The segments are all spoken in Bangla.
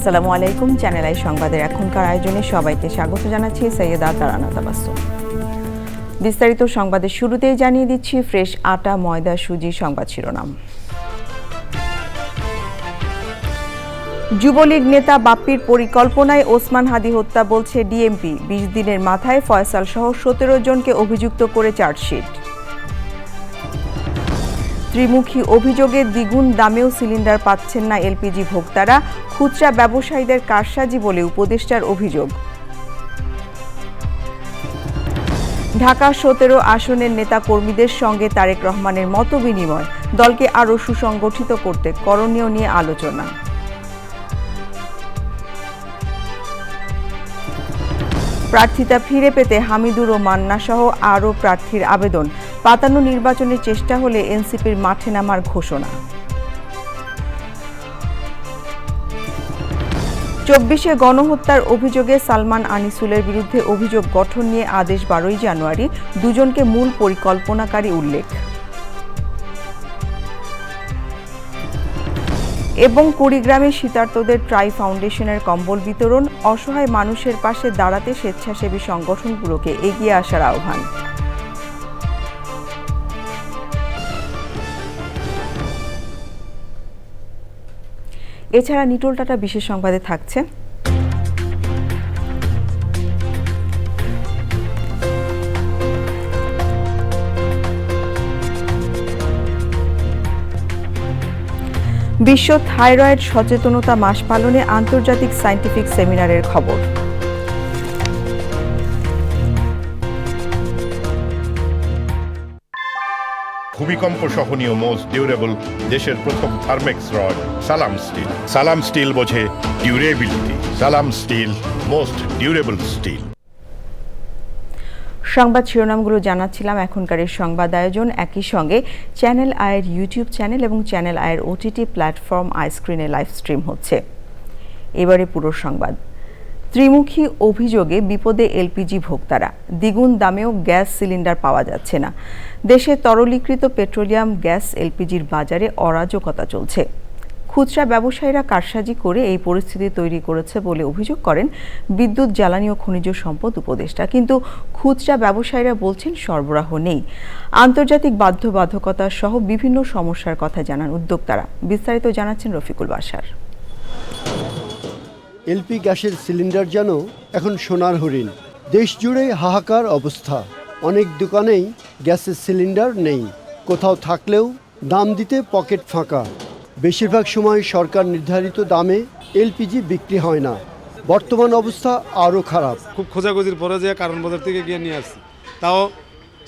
আসসালামু আলাইকুম। চ্যানেল আই সংবাদের এখনকার আয়োজনে সবাইকে স্বাগত জানাচ্ছি সৈয়দা তারানা তাবাসসুম। বিস্তারিত সংবাদের শুরুতেই জানিয়ে দিচ্ছি ফ্রেশ আটা, ময়দা, সুজি সংবাদ শিরোনাম। যুবলীগ নেতা বাপ্পির পরিকল্পনায় ওসমান হাদি হত্যা বলছে ডিএমপি। ২০ দিনের মাথায় ফয়সাল সহ ১৭ জনকে অভিযুক্ত করে চার্জশিট। ত্রিমুখী অভিযোগে দ্বিগুণ দামেও সিলিন্ডার পাচ্ছেন না এলপিজি ভোক্তারা, খুচরা ব্যবসায়ীদের কারসাজি বলে উপদেষ্টার অভিযোগ। ঢাকা ১৭ আসনের নেতা কর্মীদের সঙ্গে তারেক রহমানের মতবিনিময়, দলকে আরও সুসংগঠিত করতে করণীয় নিয়ে আলোচনা। প্রার্থিতা ফিরে পেতে হামিদুর ও মান্না সহ আরও প্রার্থীর আবেদন, পাতানো নির্বাচনের চেষ্টা হলে এনসিপির মাঠে নামার ঘোষণা। ২৪শে গণহত্যার অভিযোগে সালমান আনিসুলের বিরুদ্ধে অভিযোগ গঠন নিয়ে আদেশ ১২ই জানুয়ারি, দুজনকে মূল পরিকল্পনাকারী উল্লেখ। এবং কুড়িগ্রামে শীতার্তদের ট্রাই ফাউন্ডেশনের কম্বল বিতরণ, অসহায় মানুষের পাশে দাঁড়াতে স্বেচ্ছাসেবী সংগঠনগুলোকে এগিয়ে আসার আহ্বান। এছাড়া নিটোল টাটা বিশেষ সংবাদে থাকছে বিশ্ব থাইরয়েড সচেতনতা মাস পালনে আন্তর্জাতিক সায়েন্টিফিক সেমিনারের খবর। ভূমিকম্প সহনীয় মোস্ট ডিউরেবল দেশের প্রথম থার্মেক্স রড সালাম স্টিল। সালাম স্টিল বোঝে ডিউরেবিলিটি। সালাম স্টিল, মোস্ট ডিউরেবল স্টিল। সংবাদ শিরোনামগুলো জানাচ্ছিলাম। এখনকার সংবাদ আয়োজন একই সঙ্গে চ্যানেল আইয়ের ইউটিউব চ্যানেল এবং চ্যানেল আইয়ের ওটিটি প্ল্যাটফর্ম আইস্ক্রিনে লাইভ স্ট্রিম হচ্ছে। এবারে পুরো সংবাদ। ত্রিমুখী অভিযোগে বিপদে এলপিজি ভোক্তারা, দ্বিগুণ দামেও গ্যাস সিলিন্ডার পাওয়া যাচ্ছে না। দেশে তরলীকৃত পেট্রোলিয়াম গ্যাস এলপিজির বাজারে অরাজকতা চলছে। খুচরা ব্যবসায়ীরা কারসাজি করে এই পরিস্থিতি তৈরি করেছে বলে অভিযোগ করেন বিদ্যুৎ, জ্বালানি ও খনিজ সম্পদ উপদেষ্টা। কিন্তু খুচরা ব্যবসায়ীরা বলছেন সরবরাহ নেই। আন্তর্জাতিক বাধ্যবাধকতা সহ বিভিন্ন সমস্যার কথা জানান উদ্যোক্তারা। বিস্তারিত জানাচ্ছেন রফিকুল বাশার। এলপি গ্যাসের সিলিন্ডার যেন এখন সোনার হরিণ। দেশ জুড়ে হাহাকার অবস্থা। অনেক দোকানেই গ্যাসের সিলিন্ডার নেই, কোথাও থাকলেও দাম দিতে পকেট ফাঁকা। বেশিরভাগ সময় সরকার নির্ধারিত দামে এলপিজি বিক্রি হয় না। বর্তমান অবস্থা আরও খারাপ। খুব খোঁজাখুঁজির পরে যে কারণ বাজার থেকে গিয়ে নিয়ে আসছি, তাও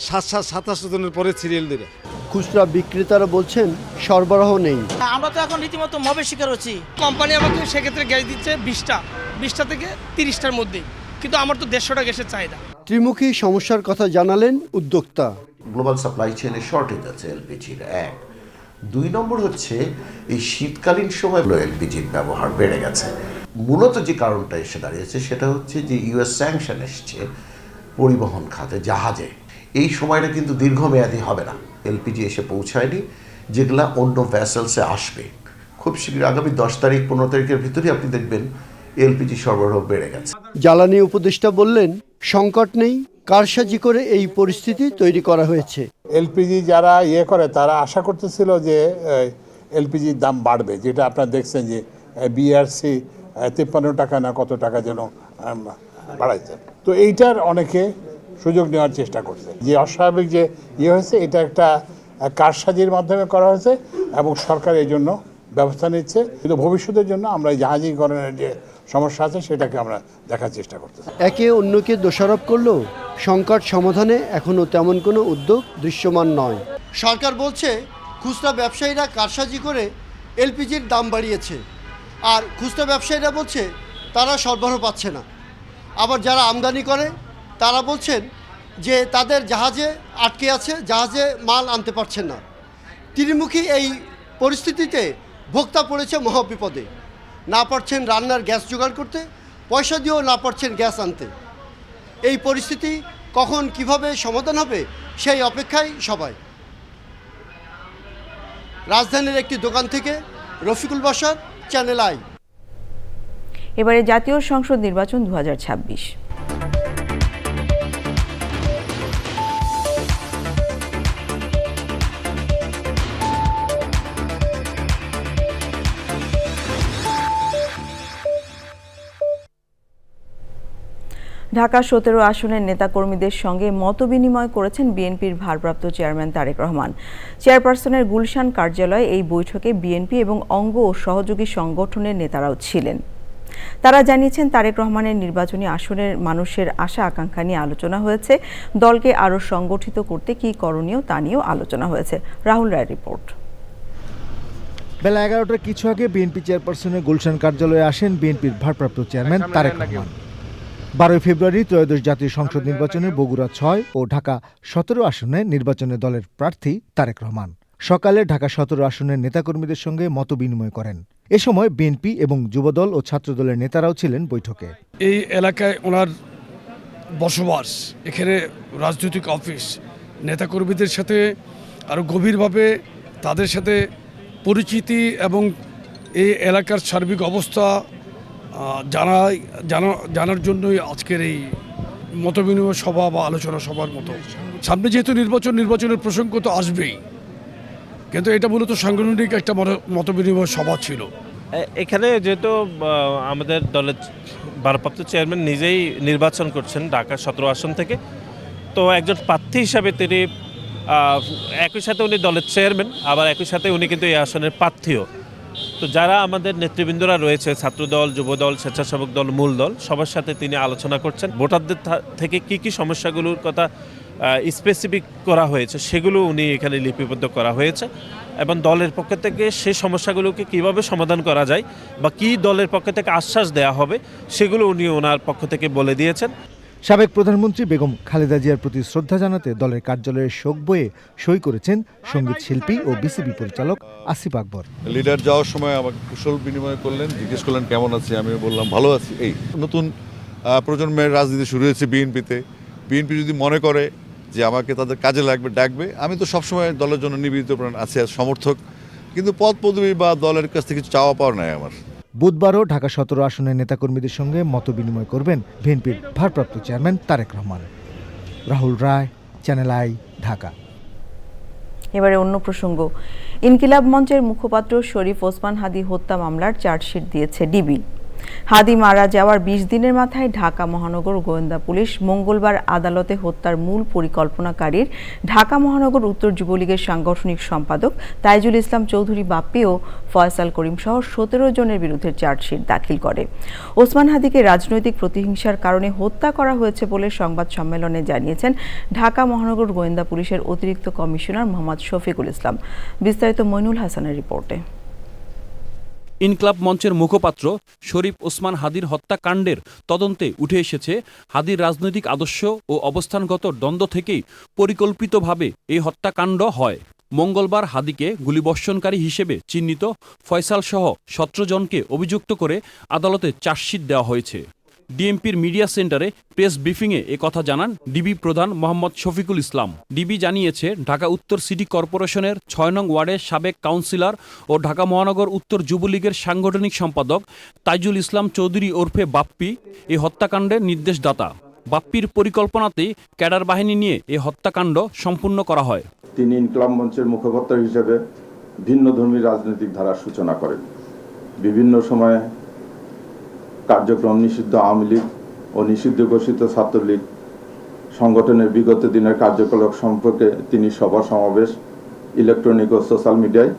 ৭-৭ জনের পরে সিরিয়াল দিলে। খুচরা বিক্রেতারা বলছেন সরবরাহ নেই। আমরা তো এখন রীতিমতো মবের শিকার হচ্ছি। কোম্পানি আমাকে সেক্ষেত্রে গ্যাস দিচ্ছে ২০টা থেকে ৩০টার মধ্যে, কিন্তু আমার তো ১৫০টা গ্যাসের চাহিদা। ত্রিমুখী সমস্যার কথা জানালেন উদ্যোক্তা। গ্লোবাল সাপ্লাই চেইনে শর্টেজ আছে এলপিজির, ১। ২ নম্বর হচ্ছে এই শীতকালীন সময় এলপিজির ব্যবহার বেড়ে গেছে। মূলত যে কারণটা এসে দাঁড়িয়েছে সেটা হচ্ছে যে ইউএস স্যাংশন এসছে পরিবহন খাতে, জাহাজে। এই সময়টা কিন্তু দীর্ঘমেয়াদী হবে না। এলপিজি এসে পৌঁছায়নি, যেগুলা অন্য ভ্যাসেলসে আসবে। খুব শীঘ্র আগামী ১০ তারিখ ১৫ তারিখের ভিতরেই আপনি দেখবেন এলপিজি সরবরাহ বেড়ে গেছে। জ্বালানি উপদেষ্টা বললেন সংকট নেই, কারসাজি করে এই পরিস্থিতি তৈরি করা হয়েছে। এলপিজি যারা করে তারা আশা করতেছিল যে এলপিজির দাম বাড়বে, যেটা আপনারা দেখছেন যে বিআরসি ৫৩ টাকা না কত টাকা যেন বাড়াইছে। তো এইটার অনেকে সুযোগ নেওয়ার চেষ্টা করছে। যে অস্বাভাবিক যে হয়েছে, এটা একটা কারসাজির মাধ্যমে করা হয়েছে এবং সরকার এই জন্য ব্যবস্থা নিচ্ছে। কিন্তু ভবিষ্যতের জন্য আমরা এই জাহাজীকরণের যে সমস্যা আছে সেটাকে আমরা দেখার চেষ্টা করতেছি। একে অন্যকে দোষারোপ করলেও সংকট সমাধানে এখনও তেমন কোনো উদ্যোগ দৃশ্যমান নয়। সরকার বলছে খুচরা ব্যবসায়ীরা কারসাজি করে এলপিজির দাম বাড়িয়েছে, আর খুচরা ব্যবসায়ীরা বলছে তারা সরবরাহ পাচ্ছে না। আবার যারা আমদানি করে তারা বলছেন যে তাদের জাহাজে আটকে আছে, জাহাজে মাল আনতে পারছেন না। ত্রিমুখী এই পরিস্থিতিতে ভোক্তা পড়েছে মহাবিপদে। না পারছেন রান্নার গ্যাস জোগাড় করতে, পয়সা দিয়েও না পারছেন গ্যাস আনতে। এই পরিস্থিতি কখন কিভাবে সমাধান হবে সেই অপেক্ষায় সবাই। রাজধানীর একটি দোকান থেকে রফিকুল বাশার, চ্যানেল আই। এবারে জাতীয় সংসদ নির্বাচন 2026। ঢাকা 17 আসনের নেতাকর্মীদের সঙ্গে মতবিনিময় করেছেন বিএনপির ভারপ্রাপ্ত চেয়ারম্যান তারেক রহমান। চেয়ারপারসনের গুলশান কার্যালয়ে এই বৈঠকে বিএনপি এবং অঙ্গ ও সহযোগী সংগঠনের নেতারাও ছিলেন। তারা জানিয়েছেন, তারেক রহমানের নির্বাচনী আসনের মানুষের আশা আকাঙ্ক্ষা নিয়ে আলোচনা হয়েছে। দলকে আরও সংগঠিত করতে কী করণীয় তা নিয়েও আলোচনা হয়েছে। রাহুল রায়ের রিপোর্ট। বেলা 11টার কিছু আগে বিএনপি চেয়ারপারসনের গুলশান কার্যালয়ে আসেন বিএনপির ভারপ্রাপ্ত চেয়ারম্যান তারেক রহমান। 12 ফেব্রুয়ারি ত্রয়োদশ জাতীয় সংসদ নির্বাচনে বগুড়া 6 ও ঢাকা 17 আসনে নির্বাচনে দলের প্রার্থী তারেক রহমান সকালে ঢাকা 17 আসনের নেতাকর্মীদের সঙ্গে মতবিনিময় করেন। এ সময় বিএনপি এবং যুবদল ও ছাত্রদলের নেতারাও ছিলেন বৈঠকে। এই এলাকায় ওনার বসবাস, এখানে রাজনৈতিক অফিস, নেতাকর্মীদের সাথে আরও গভীরভাবে তাদের সাথে পরিচিতি এবং এই এলাকার সার্বিক অবস্থা জানার জন্যই আজকের এই মতবিনিময় সভা বা আলোচনা সভার মতো। সামনে যেহেতু নির্বাচনের প্রসঙ্গ তো আসবেই, কিন্তু এটা মূলত সাংগঠনিক একটা মতবিনিময় সভা ছিল। এখানে যেহেতু আমাদের দলের ভারপ্রাপ্ত চেয়ারম্যান নিজেই নির্বাচন করছেন ঢাকা 17 আসন থেকে, তো একজন প্রার্থী হিসাবে তিনি একই সাথে উনি দলের চেয়ারম্যান, আবার একই সাথে উনি কিন্তু এই আসনের প্রার্থীও। তো যারা আমাদের নেতৃবৃন্দরা রয়েছে, ছাত্রদল, যুবদল, স্বেচ্ছাসেবক দল, মূল দল, সবার সাথে তিনি আলোচনা করছেন। ভোটারদের থেকে কি সমস্যাগুলোর কথা স্পেসিফিক করা হয়েছে সেগুলো উনি এখানে লিপিবদ্ধ করা হয়েছে, এবং দলের পক্ষ থেকে সেই সমস্যাগুলোকে কিভাবে সমাধান করা যায় বা কি দলের পক্ষ থেকে আশ্বাস দেওয়া হবে সেগুলো উনি ওনার পক্ষ থেকে বলে দিয়েছেন। সাবেক প্রধানমন্ত্রী বেগম খালেদা জিয়ার প্রতি শ্রদ্ধা জানাতে দলের কার্যালয়ের শোক বইয়ে সই করেছেন সঙ্গীত শিল্পী ও বিসিবি পরিচালক আসিফ আকবর। লিডার যাওয়ার সময় আমাকে কুশল বিনিময় করলেন, জিজ্ঞেস করলেন কেমন আছি, আমি বললাম ভালো আছি। এই নতুন প্রজন্মের রাজনীতি শুরু হয়েছে বিএনপিতে। বিএনপি যদি মনে করে যে আমাকে তাদের কাজে লাগবে, ডাকবে, আমি তো সবসময় দলের জন্য নিবেদিত প্রাণ আছি আর সমর্থক, কিন্তু পদ পদবি বা দলের কাছ থেকে কিছু চাওয়া পাওয়ার নাই আমার। বুধবারও ঢাকা 17 আসনের নেতাকর্মীদের সঙ্গে মতবিনিময় করবেন বিএনপির ভারপ্রাপ্ত chairman Tarique Rahman. Rahul Roy, Channel I, Dhaka. এবারে অন্য প্রসঙ্গ। ইনকিলাব মঞ্চের মুখপাত্র শরীফ ওসমান হাদী হত্যা মামলার চার্জশিট দিয়েছে ডিবি। হাদী মারা যাওয়ার 20 দিনের মাথায় ঢাকা মহানগর গোয়েন্দা পুলিশ মঙ্গলবার আদালতে হত্যার মূল পরিকল্পনাকারীর ঢাকা মহানগর উত্তর যুবলীগের সাংগঠনিক সম্পাদক তাইজুল ইসলাম চৌধুরী বাপ্পি ও ফয়সাল করিম সহ 17 জনের বিরুদ্ধে চার্জশিট দাখিল করে। ওসমান হাদীকে রাজনৈতিক প্রতিহিংসার কারণে হত্যা করা হয়েছে বলে সংবাদ সম্মেলনে জানিয়েছেন ঢাকা মহানগর গোয়েন্দা পুলিশের অতিরিক্ত কমিশনার মোহাম্মদ শফিকুল ইসলাম। বিস্তারিত মইনুল হাসানের রিপোর্টে। ইনকিলাব মঞ্চের মুখপাত্র শরীফ ওসমান হাদীর হত্যাকাণ্ডের তদন্তে উঠে এসেছে, হাদীর রাজনৈতিক আদর্শ ও অবস্থানগত দ্বন্দ্ব থেকেই পরিকল্পিতভাবে এই হত্যাকাণ্ড হয়। মঙ্গলবার হাদীকে গুলিবর্ষণকারী হিসেবে চিহ্নিত ফয়সাল সহ 17 জনকে অভিযুক্ত করে আদালতে চার্জশিট দেওয়া হয়েছে। ডিএমপির মিডিয়া সেন্টারে প্রেস ব্রিফিংয়ে একথা জানান ডিবি প্রধান মোহাম্মদ শফিকুল ইসলাম। ডিবি জানিয়েছে, ঢাকা উত্তর সিটি কর্পোরেশনের 6 নং ওয়ার্ডের সাবেক কাউন্সিলর ও ঢাকা মহানগর উত্তর যুবলীগের সাংগঠনিক সম্পাদক তাইজুল ইসলাম চৌধুরী ওরফে বাপ্পি এই হত্যাকাণ্ডের নির্দেশদাতা। বাপ্পির পরিকল্পনাতেই ক্যাডার বাহিনী নিয়ে এই হত্যাকাণ্ড সম্পূর্ণ করা হয়। তিনি ইনকিলাব মঞ্চের মুখপাত্র হিসেবে ভিন্নধর্মী রাজনৈতিক ধারার সূচনা করেন। বিভিন্ন সময়ে কার্যক্রম নিষিদ্ধ আওয়ামী লীগ ও নিষিদ্ধ ঘোষিত ছাত্রলীগ সংগঠনের বিগত দিনের কার্যকলাপ সম্পর্কে তিনি সভা সমাবেশ, ইলেকট্রনিক ও সোশ্যাল মিডিয়ায়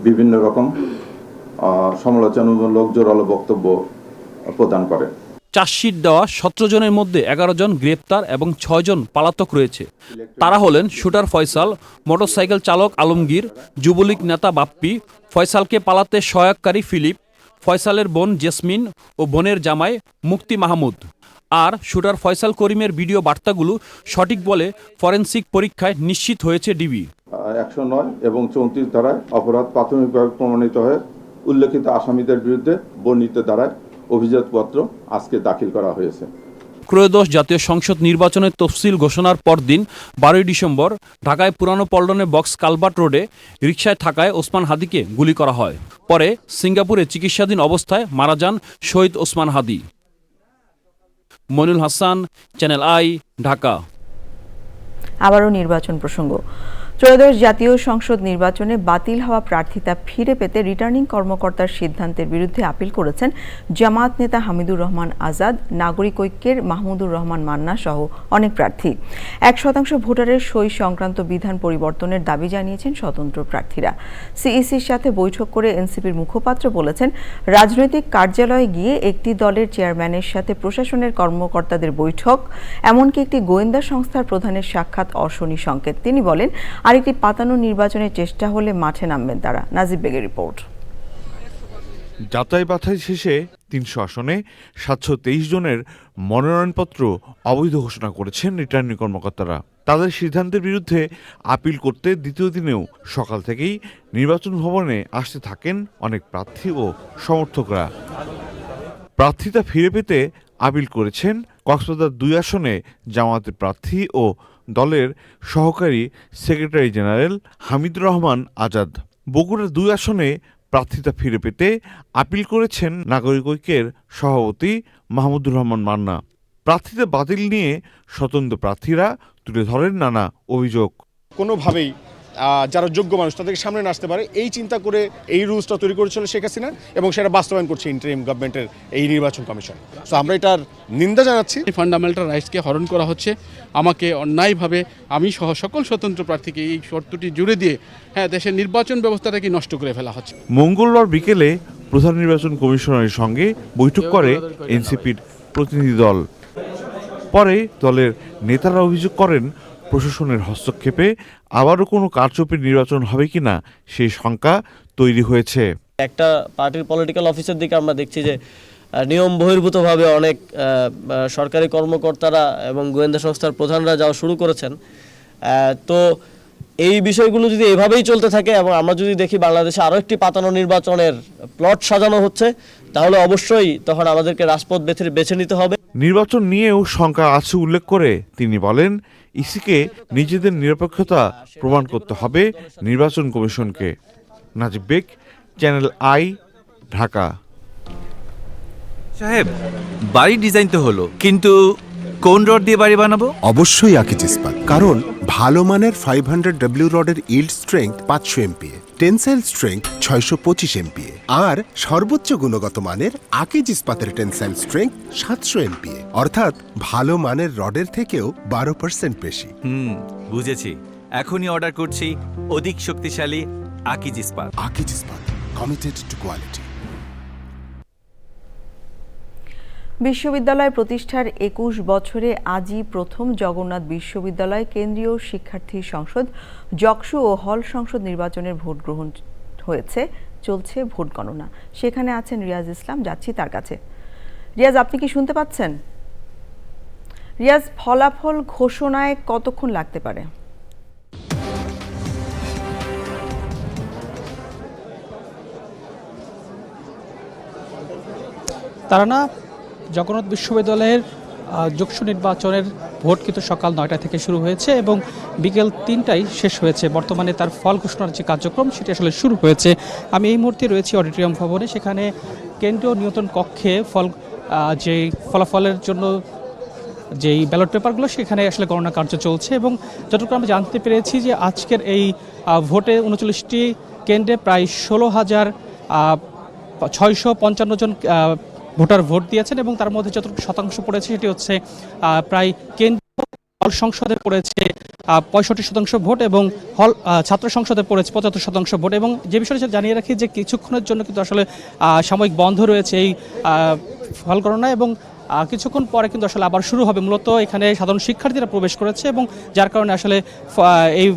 বিভিন্ন রকম সমালোচনামূলক জোরালো বক্তব্য প্রদান করেন। চার্জশিট দেওয়া 17 জনের মধ্যে 11 জন গ্রেপ্তার এবং 6 জন পলাতক রয়েছে। তারা হলেন শুটার ফয়সাল, মোটরসাইকেল চালক আলমগীর, যুবলীগ নেতা বাপ্পি, ফয়সালকে পালাতে সহায়ককারী ফিলিপ, ফয়সালের বোন জেসমিন ও বোনের জামাই মুক্তি মাহমুদ। আর শুটার ফয়সাল করিমের ভিডিও বার্তাগুলো সঠিক বলে ফরেনসিক পরীক্ষায় নিশ্চিত হয়েছে ডিবি। 109 এবং 34 ধারায় অপরাধ প্রাথমিকভাবে প্রমাণিত হয়ে উল্লেখিত আসামিদের বিরুদ্ধে বর্ণিত ধারায় অভিযোগপত্র আজকে দাখিল করা হয়েছে। ত্রয়োদশ জাতীয় সংসদ নির্বাচনের তফসিল ঘোষণার পরদিন 12 ডিসেম্বর ঢাকায় পুরানো পল্টনে বক্স কালভার্ট রোডে রিকশায় থাকায় ওসমান হাদিকে গুলি করা হয়। পরে সিঙ্গাপুরে চিকিৎসাধীন অবস্থায় মারা যান শহীদ ওসমান হাদি। Monirul Hasan, channel I, Dhaka. আবারও নির্বাচন প্রসঙ্গ। ত্রয়োদশ জাতীয় সংসদ নির্বাচনে বাতিল হওয়া প্রার্থিতা ফিরে পেতে রিটার্নিং কর্মকর্তার সিদ্ধান্তের বিরুদ্ধে আপিল করেছেন জামায়াত নেতা হামিদুর রহমান আজাদ, নাগরিক ঐক্যের মাহমুদুর রহমান মান্না সহ অনেক প্রার্থী। 1% ভোটারের সই সংক্রান্ত বিধান পরিবর্তনের দাবি জানিয়েছেন স্বতন্ত্র প্রার্থীরা। সিইসির সাথে বৈঠক করে এনসিপির মুখপাত্র বলেছেন, রাজনৈতিক কার্যালয়ে গিয়ে একটি দলের চেয়ারম্যানের সাথে প্রশাসনের কর্মকর্তাদের বৈঠক, এমনকি একটি গোয়েন্দা সংস্থার প্রধানের সাক্ষাৎ অশনি সংকেত। তিনি বলেন, আরেকটি পাতানো নির্বাচনের চেষ্টা হলে মাঠে নামবেন তারা। নাজিব বেগের রিপোর্ট। যাচাই বাছাই শেষে 300 আসনে 723 জনের মনোনয়নপত্র অবৈধ ঘোষণা করেছেন রিটার্নিং কর্মকর্তারা। তাদের সিদ্ধান্তের বিরুদ্ধে আপিল করতে দ্বিতীয় দিনেও সকাল থেকেই নির্বাচন ভবনে আসতে থাকেন অনেক প্রার্থী ও সমর্থকরা। প্রার্থিতা ফিরে পেতে আপিল করেছেন কক্সবাজার 2 আসনে জামায়াতের প্রার্থী ও দলের সহকারী সেক্রেটারি জেনারেল হামিদুর রহমান আজাদ। বগুড়ার 2 আসনে প্রার্থিতা ফিরে পেতে আপিল করেছেন নাগরিক ঐক্যের সভাপতি মাহমুদুর রহমান মান্না। প্রার্থিতা বাতিল নিয়ে স্বতন্ত্র প্রার্থীরা তুলে ধরেন নানা অভিযোগ। কোনোভাবেই যারা যোগ্য মানুষ তাদেরকে সামনে না আসতে পারে এই চিন্তা করে এই রুলসটা তৈরি করেছিল শেখ হাসিনা, এবং সেটা বাস্তবায়ন করছে ইন্টারিম গভর্নমেন্টের এই নির্বাচন কমিশন। সো আমরা এটার নিন্দা জানাচ্ছি। ফান্ডামেন্টাল রাইটসকে হরণ করা হচ্ছে। আমাকে অন্যায়ভাবে আমি সহ সকল স্বতন্ত্র প্রার্থীকে এই শর্তটি জুড়ে দিয়ে দেশের নির্বাচন ব্যবস্থাটাকে নষ্ট করে ফেলা হচ্ছে। মঙ্গলবার বিকেলে প্রধান নির্বাচন কমিশনারের সঙ্গে বৈঠক করে এনসিপির প্রতিনিধি দল। পরে দলের নেতারা অভিযোগ করেন, প্রশাসনের হস্তক্ষেপে আবারও কোনো কারচুপির নির্বাচন হবে কিনা সেই শঙ্কা তৈরি হয়েছে। একটা পার্টির পলিটিক্যাল অফিসের দিকে আমরা দেখছি যে নিয়ম বহির্ভূতভাবে অনেক সরকারি কর্মকর্তারা এবং গোয়েন্দা সংস্থার প্রধানরা যাওয়া শুরু করেছেন। তো এই বিষয়গুলো যদি এভাবেই চলতে থাকে এবং আমরা যদি দেখি বাংলাদেশে আরও একটি পাতানো নির্বাচনের প্লট সাজানো হচ্ছে, তাহলে অবশ্যই তখন আমাদেরকে রাজপথ বেছে নিতে হবে। নির্বাচন নিয়েও শঙ্কা আছে উল্লেখ করে তিনি বলেন, ইসিকে নিজেদের নিরপেক্ষতা প্রমাণ করতে হবে নির্বাচন কমিশনকে। নাজিব বেগ, চ্যানেল আই, ঢাকা। সাহেব, বাড়ি ডিজাইন তো হলো, কিন্তু কোন রড দিয়ে বাড়ি বানাবো? অবশ্যই আকিজ ইস্পাত, কারণ ভালো মানের 500W রডের yield strength 500 MPa, tensile strength 625 MPa, আর সর্বোচ্চ গুণগত মানের আকিজ ইস্পাতের টেনসাইল স্ট্রেংথ 700 MPa, অর্থাৎ ভালো মানের রডের থেকেও 12% বেশি। বুঝেছি, এখনই অর্ডার করছি অধিক শক্তিশালী আকিজ ইস্পাত। আকিজ ইস্পাত, কমিটেড টু কোয়ালিটি। বিশ্ববিদ্যালয় প্রতিষ্ঠার 21 বছরে আজই প্রথম জগন্নাথ বিশ্ববিদ্যালয় কেন্দ্রীয় শিক্ষার্থী সংসদ, জকসু ও হল সংসদ নির্বাচনের ভোট গ্রহণ হয়েছে। চলছে ভোট গণনা। সেখানে আছেন রিয়াজ ইসলাম, যাচ্ছি তার কাছে। রিয়াজ, আপনি কি শুনতে পাচ্ছেন? রিয়াজ, ফলাফল ঘোষণায় কতক্ষণ লাগতে পারে? তারা না জগন্নাথ বিশ্ববিদ্যালয়ের যুগসু নির্বাচনের ভোট কিন্তু সকাল 9টা থেকে শুরু হয়েছে এবং বিকেল 3টায় শেষ হয়েছে। বর্তমানে তার ফল ঘোষণার যে কার্যক্রম সেটি আসলে শুরু হয়েছে। আমি এই মুহূর্তে রয়েছি অডিটোরিয়াম ভবনে। সেখানে কেন্দ্রীয় নিয়ন্ত্রণ কক্ষে যে ফলাফলের জন্য যেই ব্যালট পেপারগুলো সেখানে আসলে গণনা কার্য চলছে, এবং যতটুকু আমরা জানতে পেরেছি যে আজকের এই ভোটে 39টি কেন্দ্রে প্রায় 16,655 জন ভোটার ভোট দিয়েছেন, এবং তার মধ্যে যতটুকু শতাংশ পড়েছে সেটি হচ্ছে প্রায় কেন্দ্রীয় হল সংসদে পড়েছে 65% ভোট, এবং হল ছাত্র সংসদে পড়েছে 75% ভোট। এবং যে বিষয়টা জানিয়ে রাখি যে কিছুক্ষণের জন্য কিন্তু আসলে সাময়িক বন্ধ রয়েছে এই ফল গণনা, এবং কিছুক্ষণ পরে কিন্তু আসলে আবার শুরু হবে। মূলত এখানে সাধারণ শিক্ষার্থীরা প্রবেশ করেছে, এবং যার কারণে আসলে এই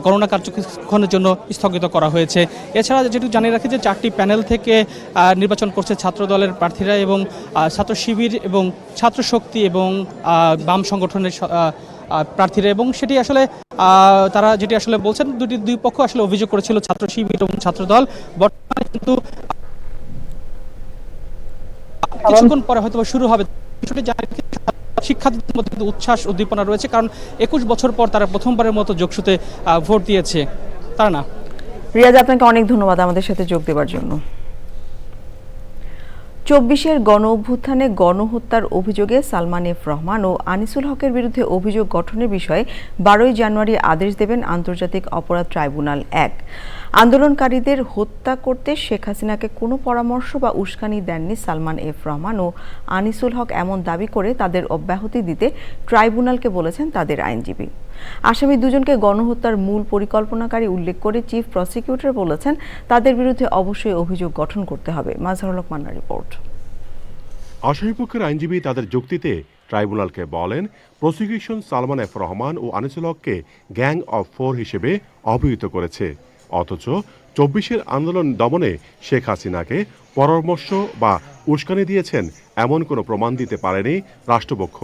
গণনা কার্য কিছুক্ষণের জন্য স্থগিত করা হয়েছে। এছাড়া যেটুকু জানিয়ে রাখি যে 4টি প্যানেল থেকে নির্বাচন করছে ছাত্র দলের প্রার্থীরা, এবং ছাত্র শিবির এবং ছাত্র শক্তি এবং বাম সংগঠনের প্রার্থীরা, এবং সেটি আসলে তারা যেটি আসলে বলছেন দুই পক্ষ আসলে অভিযোগ করেছিল ছাত্র শিবির এবং ছাত্র দল। বর্তমানে কিন্তু কিছুক্ষণ পরে হয়তো শুরু হবে। শিক্ষার্থীদের মধ্যে কিন্তু উচ্ছ্বাস উদ্দীপনা রয়েছে, কারণ 21 বছর পর তারা প্রথমবারের মতো যোগসূত্রে ভোট দিয়েছে। তারা না রিয়াজ, আপনাকে অনেক ধন্যবাদ আমাদের সাথে যোগ দেওয়ার জন্য। 24-এর গণ অভ্যুত্থানে গণহত্যার অভিযোগে সালমান এফ রহমান ও আনিসুল হকের বিরুদ্ধে অভিযোগ গঠনের বিষয়ে 12 জানুয়ারি আদেশ দেবেন আন্তর্জাতিক অপরাধ ট্রাইব্যুনাল 1। আন্দোলনকারীদের হত্যা করতে শেখ হাসিনাকে কোনো পরামর্শ বা উস্কানি দেননি সালমান এফ রহমান ও আনিসুল হক, এমন দাবি করে তাদের অব্যাহতি দিতে ট্রাইব্যুনালকে বলেছেন তাদের আইনজীবী। আসামি দুজনকে গণহত্যার মূল পরিকল্পনাকারী উল্লেখ করে চিফ প্রসিকিউটর বলেছেন তাদের বিরুদ্ধে অবশ্যই অভিযোগ গঠন করতে হবে। মাজহারুল হক মান্নার রিপোর্ট। আসামিপক্ষের আইনজীবী তাদের যুক্তিতে ট্রাইব্যুনালকে বলেন, প্রসিকিউশন সালমান এফ রহমান ও আনিসুল হককে গ্যাং অফ 4 হিসেবে অভিহিত করেছে, অথচ 24-এর আন্দোলন দমনে শেখ হাসিনাকে পরামর্শ বা উস্কানি দিয়েছেন এমন কোনো প্রমাণ দিতে পারেনি রাষ্ট্রপক্ষ।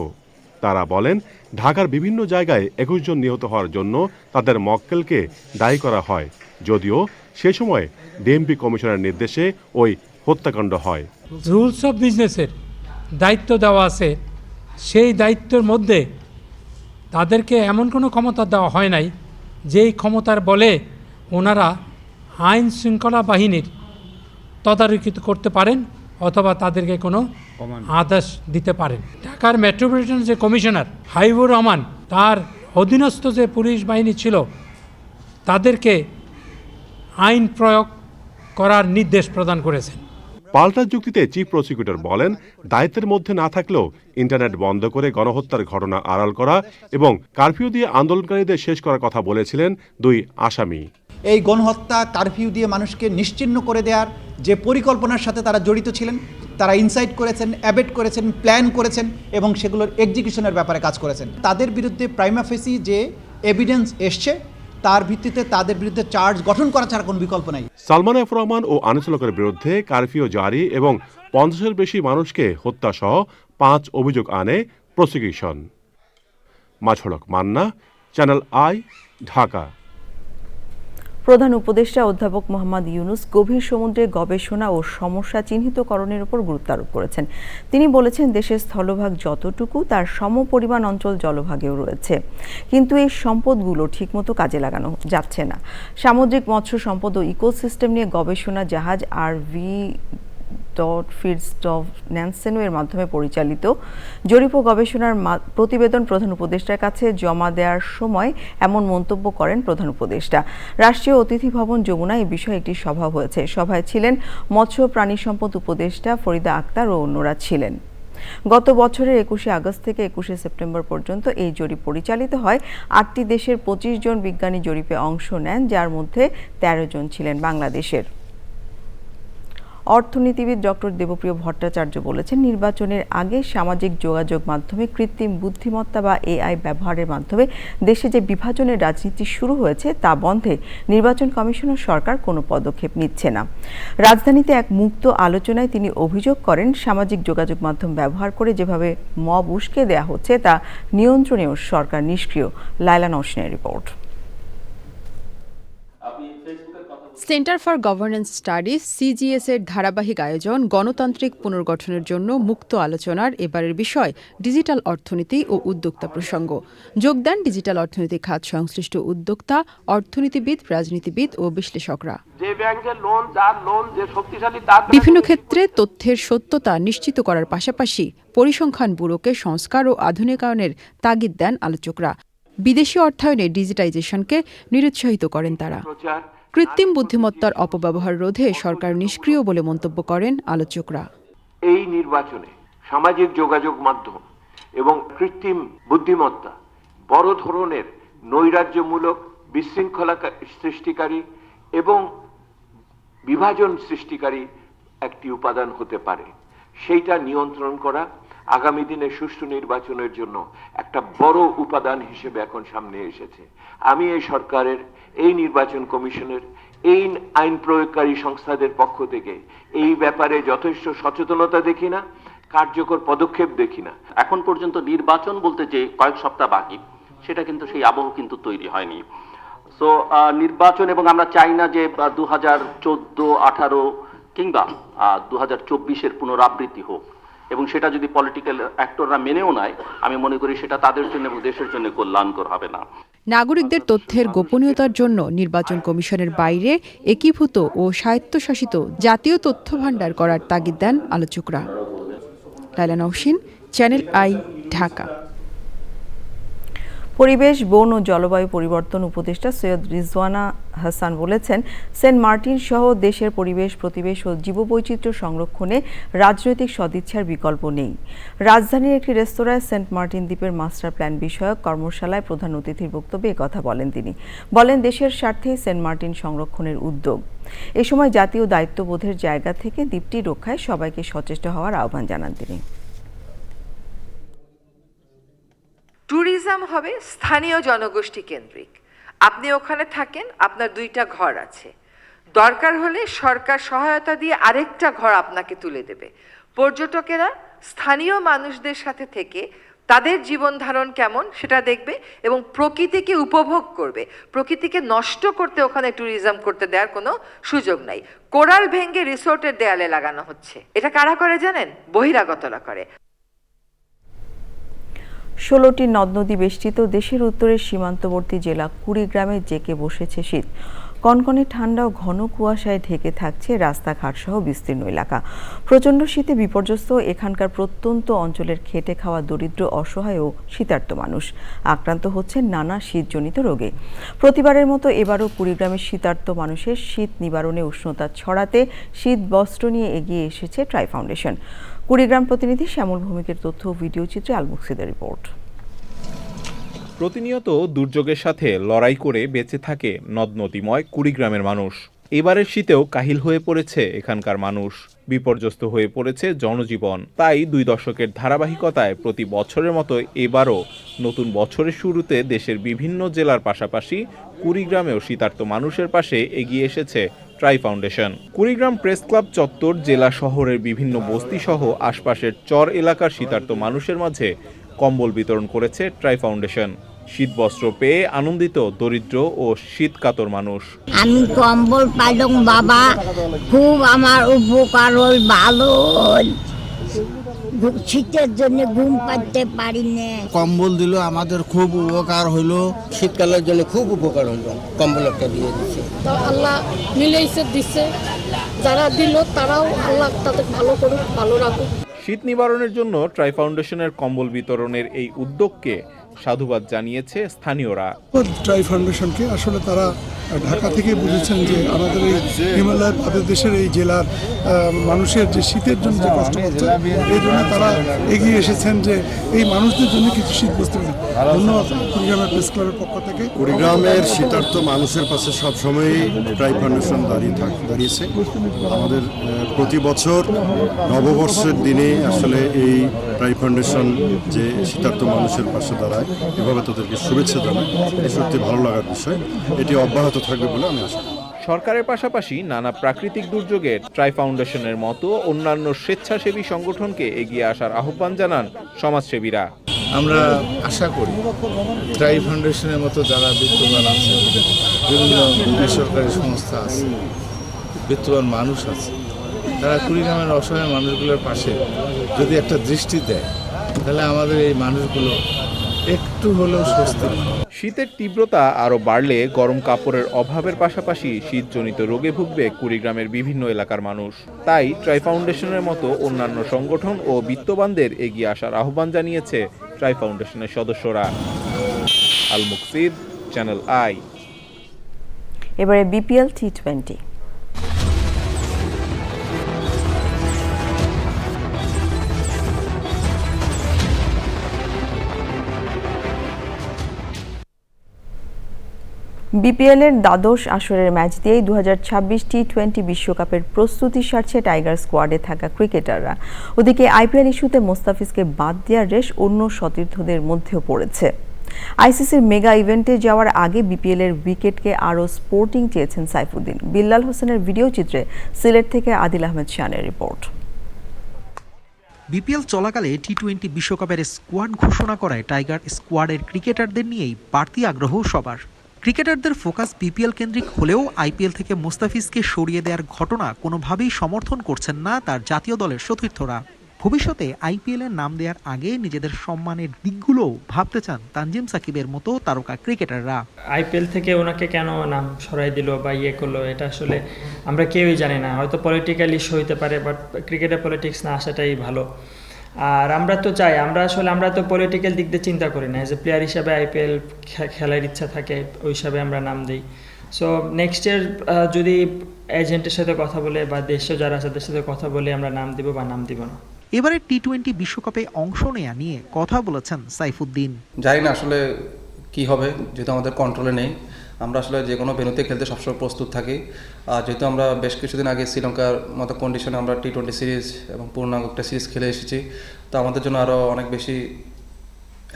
তারা বলেন, ঢাকার বিভিন্ন জায়গায় 21 জন নিহত হওয়ার জন্য তাদের মক্কেলকে দায়ী করা হয়, যদিও সে সময় ডিএমপি কমিশনের নির্দেশে ওই হত্যাকাণ্ড হয়। রুলস অফ বিজনেসের দায়িত্ব দেওয়া আছে, সেই দায়িত্বের মধ্যে তাদেরকে এমন কোনো ক্ষমতা দেওয়া হয় নাই যেই ক্ষমতার বলে ওনারা আইন শৃঙ্খলা বাহিনীর তদারকি করতে পারেন অথবা তাদেরকে কোনো আদেশ দিতে পারেন। ঢাকার মেট্রোপলিটন যে কমিশনার হাবিবুর রহমান, তার অধীনস্থ যে পুলিশ বাহিনী ছিল তাদেরকে আইন প্রয়োগ করার নির্দেশ প্রদান করেছেন। পাল্টা যুক্তিতে চিফ প্রসিকিউটর বলেন, দায়িত্বের মধ্যে না থাকলেও ইন্টারনেট বন্ধ করে গণহত্যার ঘটনা আড়াল করা এবং কারফিউ দিয়ে আন্দোলনকারীদের শেষ করার কথা বলেছিলেন দুই আসামি। এই গণহত্যা কারফিউ দিয়ে মানুষকে নিশ্চিহ্ন করে দেওয়ার যে পরিকল্পনার সাথে তারা জড়িত ছিলেন, তারা ইনসাইট করেছেন, অ্যাবেট করেছেন, প্ল্যান করেছেন এবং সেগুলোর এক্সিকিউশনের ব্যাপারে কাজ করেছেন। তাদের বিরুদ্ধে প্রাইমা ফেসি যে এভিডেন্স এসছে তার ভিত্তিতে তাদের বিরুদ্ধে চার্জ গঠন করা ছাড়া কোনো বিকল্প নাই। সালমান এফ রহমান ও আনিসুল হকের বিরুদ্ধে কারফিউ জারি এবং 50-এর বেশি মানুষকে হত্যা সহ 5 অভিযোগ আনে প্রসিকিউশন। Mazharul Haque Manna, Channel I, Dhaka. প্রধান উপদেষ্টা অধ্যাপক মোহাম্মদ ইউনুস গভীর সমুদ্রে গবেষণা ও সমস্যা চিহ্নিতকরণের উপর গুরুত্ব আরোপ করেছেন। তিনি বলেছেন, দেশের স্থলভাগ যতটুকু তার সমপরিমাণ অঞ্চল জলভাগেও রয়েছে, কিন্তু এই সম্পদগুলো ঠিকমতো কাজে লাগানো যাচ্ছে না। সামুদ্রিক মৎস্য সম্পদ ও ইকোসিস্টেম নিয়ে গবেষণা জাহাজ আরভি ন্যানসেনো এর মাধ্যমে পরিচালিত জরিপ ও গবেষণার প্রতিবেদন প্রধান উপদেষ্টার কাছে জমা দেওয়ার সময় এমন মন্তব্য করেন প্রধান উপদেষ্টা। রাষ্ট্রীয় অতিথি ভবন যমুনায় এই বিষয়ে একটি সভা হয়েছে। সভায় ছিলেন মৎস্য প্রাণী সম্পদ উপদেষ্টা ফরিদা আক্তার ও অন্যরা ছিলেন। গত বছরের 21শে আগস্ট থেকে 21শে সেপ্টেম্বর পর্যন্ত এই জরিপ পরিচালিত হয়। 8টি দেশের 25 জন বিজ্ঞানী জরিপে অংশ নেন, যার মধ্যে 13 জন ছিলেন বাংলাদেশের। অর্থনীতিবিদ ডক্টর দেবপ্রিয় ভট্টাচার্য বলেছেন, নির্বাচনের আগে সামাজিক যোগাযোগ মাধ্যমে কৃত্রিম বুদ্ধিমত্তা বা এআই ব্যবহারের মাধ্যমে দেশে যে বিভাজনের রাজনীতি শুরু হয়েছে তা বন্ধে নির্বাচন কমিশন ও সরকার কোনো পদক্ষেপ নিচ্ছে না। রাজধানীতে এক মুক্ত আলোচনায় তিনি অভিযোগ করেন, সামাজিক যোগাযোগ মাধ্যম ব্যবহার করে যেভাবে মব উস্কে দেওয়া হচ্ছে তা নিয়ন্ত্রণেও সরকার নিষ্ক্রিয়। লায়লা নওশিনের report. Centre for governance studies CGS এর ধারাবাহিক আয়োজন গণতান্ত্রিক পুনর্গঠনের জন্য মুক্ত আলোচনার এবারের বিষয় ডিজিটাল অর্থনীতি ও উদ্যোক্তা প্রসঙ্গ। যোগ দেন ডিজিটাল অর্থনীতি খাত সংশ্লিষ্ট উদ্যোক্তা, অর্থনীতিবিদ, রাজনীতিবিদ ও বিশ্লেষকরা। বিভিন্ন ক্ষেত্রে তথ্যের সত্যতা নিশ্চিত করার পাশাপাশি পরিসংখ্যান ব্যুরোকে সংস্কার ও আধুনিকায়নের তাগিদ দেন আলোচকরা। বিদেশি অর্থায়নে ডিজিটাইজেশনকে নিরুৎসাহিত করেন তারা। কৃত্রিম বুদ্ধিমত্তার অপব্যবহার রোধে সরকার নিষ্ক্রিয় বলে মন্তব্য করেন আলোচকরা। এই নির্বাচনে সামাজিক যোগাযোগ মাধ্যম এবং কৃত্রিম বুদ্ধিমত্তা বড় ধরনের নৈরাজ্যমূলক, বিশৃঙ্খলা সৃষ্টিকারী এবং বিভাজন সৃষ্টিকারী একটি উপাদান হতে পারে। সেইটা নিয়ন্ত্রণ করা আগামী দিনে সুষ্ঠু নির্বাচনের জন্য একটা বড় উপাদান হিসেবে এখন সামনে এসেছে। আমি এই সরকারের, এই নির্বাচন কমিশনের, এই আইন প্রয়োগকারী সংস্থাদের পক্ষ থেকে এই ব্যাপারে যথেষ্ট সচেতনতা দেখি না, কার্যকর পদক্ষেপ দেখি না। এখন পর্যন্ত নির্বাচন বলতে যে কয়েক সপ্তাহ বাকি, সেটা কিন্তু সেই আবহ কিন্তু তৈরি হয়নি। সো নির্বাচন, এবং আমরা চাই না যে 2014, 18 কিংবা 2024-এর পুনরাবৃত্তি হোক। এবং সেটা যদি পলিটিক্যাল অ্যাক্টররা মেনেও নেয়, আমি মনে করি সেটা তাদের জন্য এবং দেশের জন্য কল্যাণকর হবে না। নাগরিকদের তথ্যের গোপনীয়তার জন্য নির্বাচন কমিশনের বাইরে একীভূত ও স্বায়ত্তশাসিত জাতীয় তথ্য ভাণ্ডার করার তাগিদ দেন আলোচকরা। লাইলা নওশিন, চ্যানেল আই, ঢাকা। পরিবেশ, বন ও জলবায়ু পরিবর্তন উপদেষ্টা সৈয়দ রিজওয়ানা হাসান বলেছেন, সেন্ট মার্টিন সহ দেশের পরিবেশ, প্রতিবেশ ও জীববৈচিত্র্য সংরক্ষণে রাজনৈতিক সদিচ্ছার বিকল্প নেই। রাজধানীর একটি রেস্তোরাঁয় সেন্ট মার্টিন দ্বীপের মাস্টার প্ল্যান বিষয়ক কর্মশালায় প্রধান অতিথির বক্তব্যে একথা বলেন তিনি। বলেন, দেশের স্বার্থে সেন্ট মার্টিন সংরক্ষণের উদ্যোগ। এ সময় জাতীয় দায়িত্ববোধের জায়গা থেকে দ্বীপটি রক্ষায় সবাইকে সচেষ্ট হওয়ার আহ্বান জানান তিনি। ট্যুরিজম হবে স্থানীয় জনগোষ্ঠী কেন্দ্রিক। আপনি ওখানে থাকেন, আপনার 2টা ঘর আছে, দরকার হলে সরকার সহায়তা দিয়ে আরেকটা ঘর আপনাকে তুলে দেবে। পর্যটকেরা স্থানীয় মানুষদের সাথে থেকে তাদের জীবন ধারণ কেমন সেটা দেখবে এবং প্রকৃতিকে উপভোগ করবে। প্রকৃতিকে নষ্ট করতে ওখানে ট্যুরিজম করতে দেওয়ার কোনো সুযোগ নাই। কোরাল ভেঙে রিসোর্টের দেয়ালে লাগানো হচ্ছে। এটা কারা করে জানেন? বহিরাগতরা করে। 16টি নদ নদী বেষ্টিত দেশের উত্তরের সীমান্তবর্তী জেলা কুড়িগ্রামে জেঁকে বসেছে শীত। কনকনে ঠান্ডা ও ঘন কুয়াশায় ঢেকে থাকছে রাস্তাঘাট সহ বিস্তীর্ণ এলাকা। প্রচণ্ড শীতে বিপর্যস্ত এখানকার প্রত্যন্ত অঞ্চলের খেটে খাওয়া দরিদ্র, অসহায় ও শীতার্ত মানুষ আক্রান্ত হচ্ছেন নানা শীতজনিত রোগে। প্রতিবারের মতো এবারও কুড়িগ্রামের শীতার্ত মানুষের শীত নিবারণে উষ্ণতা ছড়াতে শীত বস্ত্র নিয়ে এগিয়ে এসেছে ট্রাই ফাউন্ডেশন। কুড়িগ্রাম প্রতিনিধি শ্যামল ভৌমিকের তথ্য ও ভিডিও চিত্রে আলমুকসিদের রিপোর্ট। প্রতিনিয়ত দুর্যোগের সাথে লড়াই করে বেঁচে থাকে নদ নদীময় কুড়িগ্রামের মানুষ। এবারের শীতেও কাহিল হয়ে পড়েছে এখানকার মানুষ, বিপর্যস্ত হয়ে পড়েছে জনজীবন। তাই 2 দশকের ধারাবাহিকতায় প্রতি বছরের মতো এবারও নতুন বছরের শুরুতে দেশের বিভিন্ন জেলার পাশাপাশি কুড়িগ্রামেও শীতার্ত মানুষের পাশে এগিয়ে এসেছে try foundation. Kurigram press club চত্বর জেলা শহরের বিভিন্ন বস্তি সহ আশপাশের চর এলাকার শীতার্ত মানুষের মাঝে কম্বল বিতরণ করেছে ট্রাই ফাউন্ডেশন। শীতবস্ত্র পেয়ে আনন্দিত দরিদ্র ও শীতকাতর মানুষ। আমি কম্বল পাইলাম বাবা, খুব আমার উপকার হল, ভালো হল। শীতের জন্য ঘুম পাইতে পারি না। কম্বল দিল, আমাদের খুব উপকার হলো। শীতকালের জন্য খুব উপকার হলো, কম্বল একটা দিয়ে দিচ্ছে। আল্লাহ মিলেইছে দিচ্ছে, যারা দিল তারাও আল্লাহ তাদের ভালো করুক, ভালো রাখুক। শীত নিবারণের জন্য ট্রাই ফাউন্ডেশনের কম্বল বিতরণের এই উদ্যোগকে সাধুবাদ জানিয়েছে স্থানীয়রা। ট্রাই ফাউন্ডেশনকে আসলে তারা ঢাকা থেকে বুঝেছেন যে আমাদের এই হিমালয় দেশের এই জেলার মানুষের যে শীতের জন্য যে কষ্ট হচ্ছে, এই জন্য তারা এগিয়ে এসেছেন যে এই মানুষদের জন্য কিছু শীত বস্ত্র। ধন্যবাদ কুড়িগ্রামের প্রেস ক্লাবের পক্ষ থেকে। কুড়িগ্রামের শীতার্ত মানুষের পাশে সবসময়ই ট্রাই ফাউন্ডেশন দাঁড়িয়েছে। আমাদের প্রতি বছর নববর্ষের দিনে আসলে এই ট্রাই ফাউন্ডেশন যে শীতার্ত মানুষের পাশে দাঁড়ায়, এভাবে তাদেরকে শুভেচ্ছা জানাই। এটি সত্যি ভালো লাগার বিষয়, এটি অব্যাহত থাকবে বলে আমি আশা করি। সরকারের পাশাপাশি নানা প্রাকৃতিক দুর্যোগে ট্রাই ফাউন্ডেশনের মতো অন্যান্য স্বেচ্ছাসেবী সংগঠনকে এগিয়ে আসার আহ্বান জানান সমাজসেবীরা। আমরা আশা করি ট্রাই ফাউন্ডেশনের মতো যারা বিত্তবান আছে, বিভিন্ন বেসরকারি সংস্থা আছে, বিত্তবান মানুষ আছে, তারা কুড়িগ্রামের অসহায় মানুষগুলোর পাশে যদি একটা দৃষ্টি দেয়, তাহলে আমাদের এই মানুষগুলো একটু হলেও স্বস্তি। শীতের তীব্রতা আরও বাড়লে গরম কাপড়ের অভাবের পাশাপাশি শীতজনিত রোগে ভুগবে কুড়িগ্রামের বিভিন্ন এলাকার মানুষ। তাই ট্রাই ফাউন্ডেশনের মতো অন্যান্য সংগঠন ও বিত্তবানদের এগিয়ে আসার আহ্বান জানিয়েছে ট্রাই ফাউন্ডেশনের সদস্যরা। আল মুকসিদ, চ্যানেল আই। এবারে বিপিএল টি20। বিপিএলের দ্বাদশ আসরের ম্যাচ দিয়েই 2026 টি20 বিশ্বকাপের প্রস্তুতি সারছে টাইগার স্কোয়াডে থাকা ক্রিকেটাররা। ওদিকে আইপিএল ইস্যুতে মোস্তাফিজকে বাদ দেওয়ার রেশ অন্য সতীর্থদের মধ্যেও পড়েছে। আইসিসির মেগা ইভেন্টে যাওয়ার আগে বিপিএলের উইকেটকে আরও স্পোর্টিং চেয়েছেন সাইফুদ্দিন। বিল্লাল হোসেনের ভিডিও চিত্রে সিলেট থেকে আদিল আহমেদ শানের রিপোর্ট। বিপিএল চলাকালে টি20 বিশ্বকাপের স্কোয়াড ঘোষণা করায় টাইগার স্কোয়াডের ক্রিকেটারদের নিয়েই বাড়তি আগ্রহ সবার। ক্রিকেটারদের ফোকাস বিপিএল কেন্দ্রিক হলেও আইপিএল থেকে মুস্তাফিজকে সরিয়ে দেওয়ার ঘটনা কোনোভাবেই সমর্থন করছেন না তার জাতীয় দলের সতীর্থরা। ভবিষ্যতে আইপিএলের নাম দেওয়ার আগে নিজেদের সম্মানের দিকগুলোও ভাবতে চান তানজিম সাকিবের মতো তারকা ক্রিকেটাররা। আইপিএল থেকে ওনাকে কেন নাম সরাই দিল বা ইয়ে করলো, এটা আসলে আমরা কেউই জানি না। হয়তো পলিটিক্যাল ইস্যু হইতে পারে, বাট ক্রিকেটে পলিটিক্স না আসাটাই ভালো। আর আমরা তো চাই, আমরা তো পলিটিক্যাল দিক দিয়ে চিন্তা করি না। এজ এ প্লেয়ার হিসাবে আইপিএল খেলার ইচ্ছা থাকে, ওই হিসাবে আমরা নাম দিই। সো নেক্সট ইয়ার যদি এজেন্টের সাথে কথা বলে বা দেশে যারা আছে তাদের সাথে কথা বলে আমরা নাম দিব বা নাম দিব না। এবারে টি-20 বিশ্বকাপে অংশ নেওয়া নিয়ে কথা বলেছেন সাইফুদ্দিন। জানি না আসলে কি হবে, যেহেতু আমাদের কন্ট্রোলে নেই। আমরা আসলে যে কোনো ভেন্যুতে খেলতে সবসময় প্রস্তুত থাকি। আর যেহেতু আমরা বেশ কিছুদিন আগে শ্রীলঙ্কার মতো কন্ডিশনে আমরা টি-20 সিরিজ এবং পূর্ণাঙ্গ একটা সিরিজ খেলে এসেছি, তো আমাদের জন্য আরও অনেক বেশি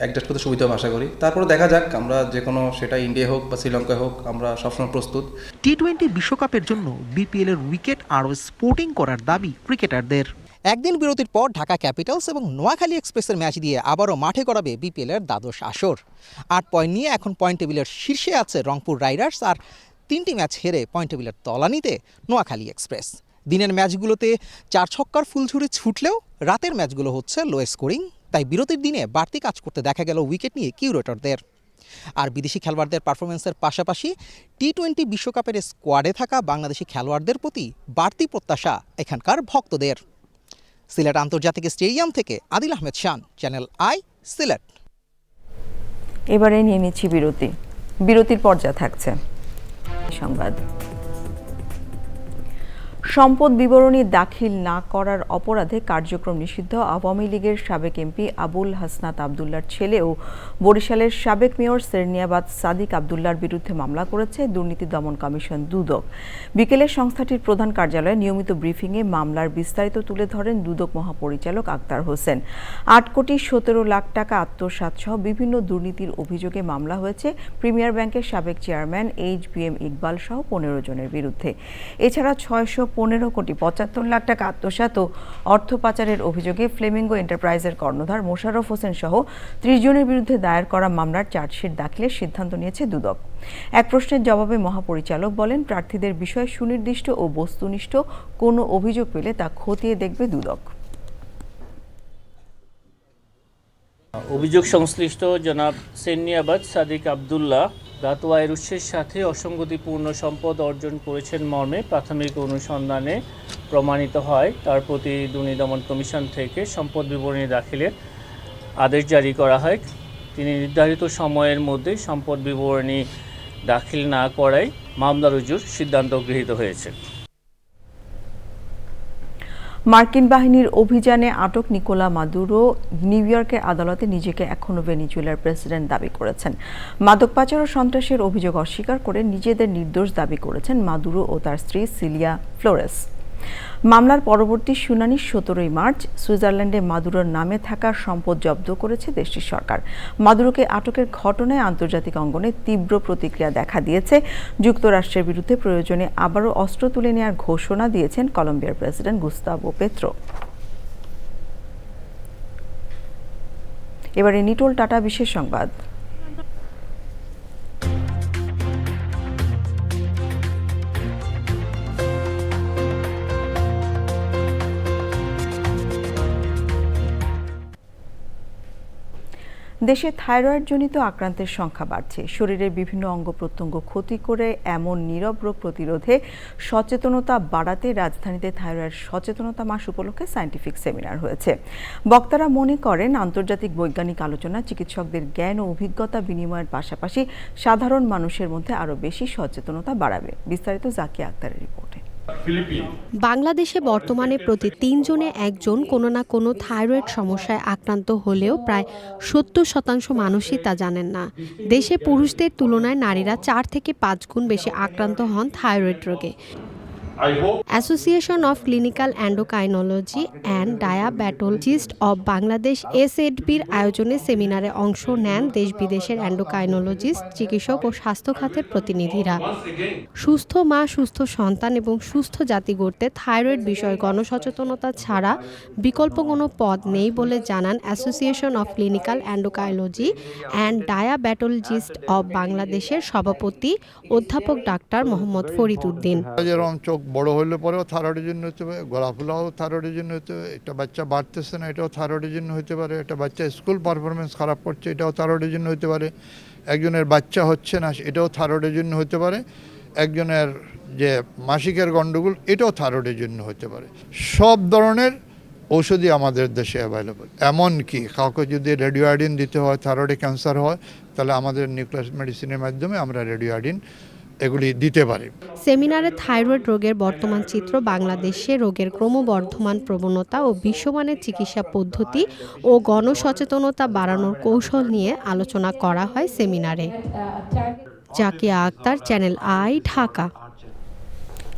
অ্যাডজাস্ট করতে সুবিধা আশা করি। তারপরে দেখা যাক, আমরা যে কোনো সেটা ইন্ডিয়া হোক বা শ্রীলঙ্কা হোক, আমরা সবসময় প্রস্তুত। টি-20 বিশ্বকাপের জন্য বিপিএলের উইকেট আরও স্পোর্টিং করার দাবি ক্রিকেটারদের। একদিন বিরতির পর ঢাকা ক্যাপিটালস এবং নোয়াখালী এক্সপ্রেসের ম্যাচ দিয়ে আবারও মাঠে গড়াবে বিপিএলের দ্বাদশ আসর। 8 পয়েন্ট নিয়ে এখন পয়েন্ট টেবিলের শীর্ষে আছে রংপুর রাইডার্স, আর 3টি ম্যাচ হেরে পয়েন্ট টেবিলের তলানিতে নোয়াখালী এক্সপ্রেস। দিনের ম্যাচগুলোতে 4 ছক্কার ফুলঝুরি ছুটলেও রাতের ম্যাচগুলো হচ্ছে লো স্কোরিং, তাই বিরতির দিনে বাড়তি কাজ করতে দেখা গেল উইকেট নিয়ে কিউরেটরদের। আর বিদেশি খেলোয়াড়দের পারফরমেন্সের পাশাপাশি টি-20 বিশ্বকাপের স্কোয়াডে থাকা বাংলাদেশি খেলোয়াড়দের প্রতি বাড়তি প্রত্যাশা এখানকার ভক্তদের। সিলেট আন্তর্জাতিক স্টেডিয়াম থেকে আদিল আহমেদ শান, চ্যানেল আই, সিলেট। এবারে নিয়ে নিচ্ছি বিরতির পর যা থাকছে সংবাদ। সম্পদ বিবরণী দাখিল না করার অপরাধে কার্যক্রম নিষিদ্ধ আওয়ামী লীগের সাবেক এমপি আবুল হাসনাত আবদুল্লার ছেলে ও বরিশালের সাবেক মেয়র সেরনিয়াবাদ সাদিক আবদুল্লার বিরুদ্ধে মামলা করেছে দুর্নীতি দমন কমিশন দুদক। বিকেলে সংস্থাটির প্রধান কার্যালয়ে নিয়মিত ব্রিফিংয়ে মামলার বিস্তারিত তুলে ধরেন দুদক মহাপরিচালক আক্তার হোসেন। 8,17,00,000 টাকা আত্মসাৎ সহ বিভিন্ন দুর্নীতির অভিযোগে মামলা হয়েছে প্রিমিয়ার ব্যাংকের সাবেক চেয়ারম্যান HBM ইকবাল সহ 15 জনের বিরুদ্ধে। এছাড়া 615,75,00,000 টাকা আত্মসাৎ ও অর্থ পাচারের অভিযোগে ফ্লেমিঙ্গো এন্টারপ্রাইজের কর্ণধার মোশাররফ হোসেন সহ 30 জনের বিরুদ্ধে দায়ের করা মামলার চার্জশিট দাখিলের সিদ্ধান্ত নিয়েছে দুদক। এক প্রশ্নের জবাবে মহাপরিচালক বলেন, প্রার্থীদের বিষয়ে সুনির্দিষ্ট ও বস্তুনিষ্ঠ কোনো অভিযোগ পেলে তা খতিয়ে দেখবে দুদক। অভিযোগ সংশ্লিষ্ট জনাব সেরনিয়াবাদ সাদিক আবদুল্লাহ ধাতু আয়ের উৎসের সাথে অসঙ্গতিপূর্ণ সম্পদ অর্জন করেছেন মর্মে প্রাথমিক অনুসন্ধানে প্রমাণিত হয়। তার প্রতি দুর্নীতি দমন কমিশন থেকে সম্পদ বিবরণী দাখিলের আদেশ জারি করা হয়। তিনি নির্ধারিত সময়ের মধ্যে সম্পদ বিবরণী দাখিল না করায় মামলা রুজুর সিদ্ধান্ত গৃহীত হয়েছে। মার্কিন বাহিনীর অভিযানে আটক নিকোলা মাদুরো নিউ ইয়র্কের আদালতে নিজেকে এখনও ভেনেজুয়েলার প্রেসিডেন্ট দাবি করেছেন। মাদক পাচার ও সন্ত্রাসের অভিযোগ অস্বীকার করে নিজেদের নির্দোষ দাবি করেছেন মাদুরো ও তার স্ত্রী সিলিয়া ফ্লোরেস। মামলার পরবর্তী শুনানি 17 মার্চ। সুইজারল্যান্ডে মাদুরোর নামে থাকা সম্পদ জব্দ করেছে দেশটির সরকার। মাদুরোকে আটকের ঘটনায় আন্তর্জাতিক অঙ্গনে তীব্র প্রতিক্রিয়া দেখা দিয়েছে। যুক্তরাষ্ট্রের বিরুদ্ধে প্রয়োজনে আবারও অস্ত্র তুলে নেওয়ার ঘোষণা দিয়েছেন কলম্বিয়ার প্রেসিডেন্ট গুস্তাভো পেত্রো। এবারে নিটোল টাটা বিশেষ সংবাদ। দেশে থাইরয়েডজনিত আক্রান্তের সংখ্যা বাড়ছে। শরীরের বিভিন্ন অঙ্গ প্রত্যঙ্গ ক্ষতি করে এমন নীরব রোগ প্রতিরোধে সচেতনতা বাড়াতে রাজধানীতে থাইরয়েড সচেতনতা মাস উপলক্ষে সায়েন্টিফিক সেমিনার হয়েছে। বক্তারা মনে করেন, আন্তর্জাতিক বৈজ্ঞানিক আলোচনা চিকিৎসকদের জ্ঞান ও অভিজ্ঞতা বিনিময়ের পাশাপাশি সাধারণ মানুষের মধ্যে আরও বেশি সচেতনতা বাড়াবে। বিস্তারিত জাকিয়া আক্তারের রিপোর্টে। বাংলাদেশে বর্তমানে প্রতি 3 জনে 1 জন কোনো না কোনো থাইরয়েড সমস্যায় আক্রান্ত হলেও প্রায় 70% মানুষই তা জানেন না। দেশে পুরুষদের তুলনায় নারীরা 4 থেকে 5 গুণ বেশি আক্রান্ত হন থাইরয়েড রোগে। Association of clinical endocrinology and diabetologist of Bangladesh এসএডবির আয়োজনে সেমিনারে অংশ নেন দেশ বিদেশের এন্ডোক্রাইনোলজিস্ট, চিকিৎসক ও স্বাস্থ্য খাতের প্রতিনিধিরা। সুস্থ মা, সুস্থ সন্তান এবং সুস্থ জাতি গড়তে থাইরয়েড বিষয়ে গণসচেতনতা ছাড়া বিকল্প কোনো পথ নেই বলে জানান association of clinical endocrinology and diabetologist of বাংলাদেশের সভাপতি অধ্যাপক ডাক্তার মোহাম্মদ ফরিদ উদ্দিন। যেরকম চোখ বড় হলে পরেও থাইরয়েডের জন্য হতে পারে, গলা ফোলাও থাইরয়েডের জন্য হতে পারে, একটা বাচ্চা বাড়তেছে না এটাও থাইরয়েডের জন্য হতে পারে, একটা বাচ্চা স্কুল পারফরমেন্স খারাপ করছে এটাও থাইরয়েডের জন্য হতে পারে, একজনের বাচ্চা হচ্ছে না এটাও থাইরয়েডের জন্য হতে পারে, একজনের যে মাসিকের গণ্ডগোল এটাও থাইরয়েডের জন্য হতে পারে। সব ধরনের ঔষধই আমাদের দেশে অ্যাভেলেবল। এমনকি কাউকে যদি রেডিও আয়োডিন দিতে হয়, থাইরয়েডে ক্যান্সার হয়, তাহলে আমাদের নিউক্লিয়াস মেডিসিনের মাধ্যমে আমরা রেডিও আয়োডিন এগুলি দিতে পারি। সেমিনারে থাইরয়েড রোগের বর্তমান চিত্র, বাংলাদেশে রোগের ক্রমবর্ধমান প্রবণতা ও বিশ্বমানের চিকিৎসা পদ্ধতি ও গণসচেতনতা বাড়ানোর কৌশল নিয়ে আলোচনা করা হয় সেমিনারে। Zakia Akter, Channel I, Dhaka.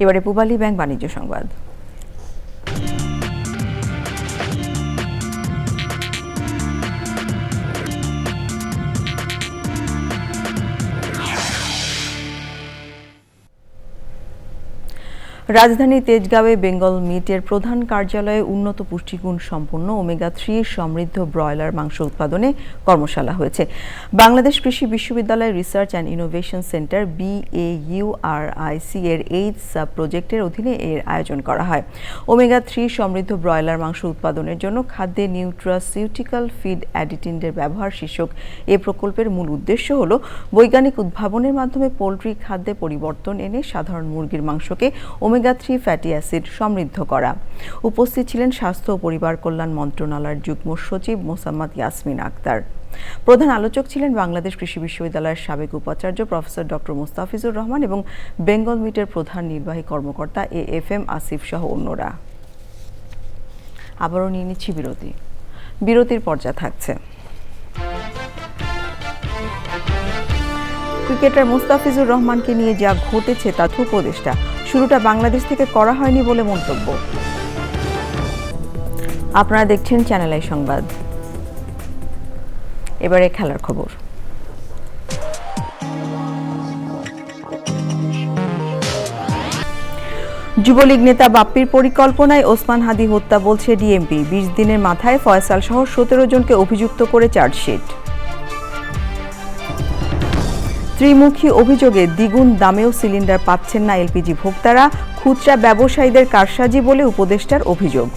এবারে পূবালী ব্যাংক বাণিজ্য সংবাদ। রাজধানীর তেজগাঁওয়ে বেঙ্গল মিটের প্রধান কার্যালয়ে উন্নত পুষ্টিগুণ সম্পন্ন ওমেগা-3 সমৃদ্ধ ব্রয়লার মাংস উৎপাদনে কর্মশালা হয়েছে। বাংলাদেশ কৃষি বিশ্ববিদ্যালয় research and innovation centre BAURIC এর এইচ সাব প্রজেক্টের অধীনে এর আয়োজন করা হয়। ওমেগা-3 সমৃদ্ধ ব্রয়লার মাংস উৎপাদনের জন্য খাদ্যে নিউট্রাসিউটিক্যাল ফিড অ্যাডিটিভের ব্যবহার শীর্ষক এ প্রকল্পের মূল উদ্দেশ্য হল বৈজ্ঞানিক উদ্ভাবনের মাধ্যমে পোলট্রি খাদ্যে পরিবর্তন এনে সাধারণ মুরগির মাংসকে ওমেগা-3 ফ্যাটি অ্যাসিড সমৃদ্ধ করা। উপস্থিত ছিলেন স্বাস্থ্য ও পরিবার কল্যাণ মন্ত্রণালয়ের যুগ্ম সচিব মোসাম্মদ ইয়াসমিন আক্তার। প্রধান আলোচক ছিলেন বাংলাদেশ কৃষি বিশ্ববিদ্যালয়ের সাবেক উপাচার্য প্রফেসর ডক্টর মুস্তাফিজুর রহমান এবং বেঙ্গল মিটের প্রধান নির্বাহী কর্মকর্তা AFM আসিফ সহ অন্যরা। আবারও নিয়ে নিচ্ছি বিরতির পর্যায়ে থাকছে। ক্রিকেটার মুস্তাফিজুর রহমানকে নিয়ে যা ঘটেছে তা উপদেষ্টা শুরুটা বাংলাদেশ থেকে করা হয়নি বলে মন্তব্য। আপনারা দেখছেন চ্যানেল আই সংবাদ। এবারে খেলার খবর। যুবলীগ নেতা বাপ্পির পরিকল্পনায় ওসমান হাদি হত্যা বলছে ডিএমপি। 20 দিনের মাথায় ফয়সাল সহ 17 জনকে অভিযুক্ত করে চার্জশিট। ত্রিমুখী অভিযোগে দ্বিগুণ দামেও সিলিন্ডার পাচ্ছেন না এলপিজি ভোক্তারা, খুচরা ব্যবসায়ীদের কারসাজি বলে উপদেষ্টার অভিযোগ।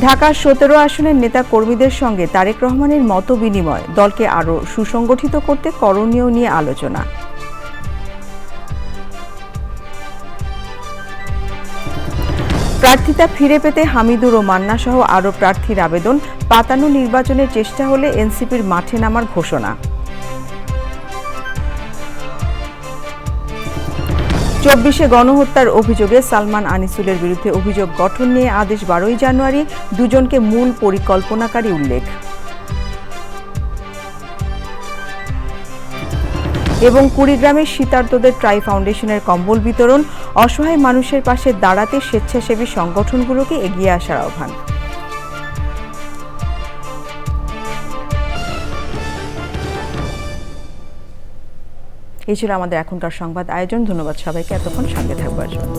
ঢাকা 17 আসনের নেতা কর্মীদের সঙ্গে তারেক রহমানের মত বিনিময়, দলকে আরও সুসংগঠিত করতে করণীয় নিয়ে আলোচনা। প্রার্থিতা ফিরে পেতে হামিদুর ও মান্না সহ আরও প্রার্থীর আবেদন, পাতানো নির্বাচনের চেষ্টা হলে এনসিপির মাঠে নামার ঘোষণা। 24-এ গণহত্যার অভিযোগে সালমান আনিসুলের বিরুদ্ধে অভিযোগ গঠন নিয়ে আদেশ 12ই জানুয়ারি, দুজনকে মূল পরিকল্পনাকারী উল্লেখ। এবং কুড়িগ্রামের শীতার্তদের ট্রাই ফাউন্ডেশনের কম্বল বিতরণ, অসহায় মানুষের পাশে দাঁড়াতে স্বেচ্ছাসেবী সংগঠনগুলোকে এগিয়ে আসার আহ্বান। এই ছিল আমাদের এখনকার সংবাদ আয়োজন। ধন্যবাদ সবাইকে এতক্ষণ সঙ্গে থাকবার জন্য।